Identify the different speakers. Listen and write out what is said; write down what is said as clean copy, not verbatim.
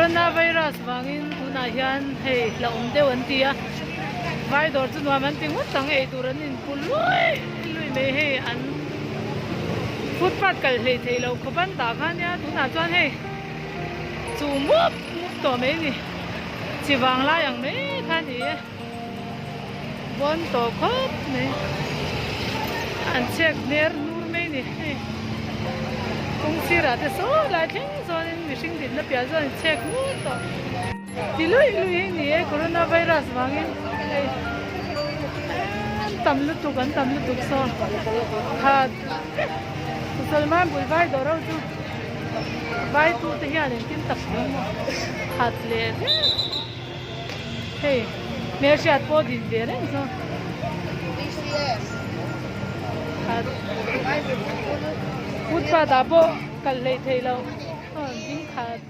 Speaker 1: coronavirus wangin tuna hian hei la deuh an tia vai dor chu nuam an ting tang ei tur an in pul lui me hei an footpath kal hlei thei lo khoban ta khan ya tuna chuan hei chu mup to me ni chiwang la yang me khan ni bon to khop me an check ner nur me ni kung sira te so la thing so in mishing din na pya zo check mu to ti lui ni coronavirus wangin tam lu tu so khat Salman bul vai do ro tu vai tu te hian in tin tak mo khat le hey me shat po din de re so khat footpath apo kal lei thei lo ding khat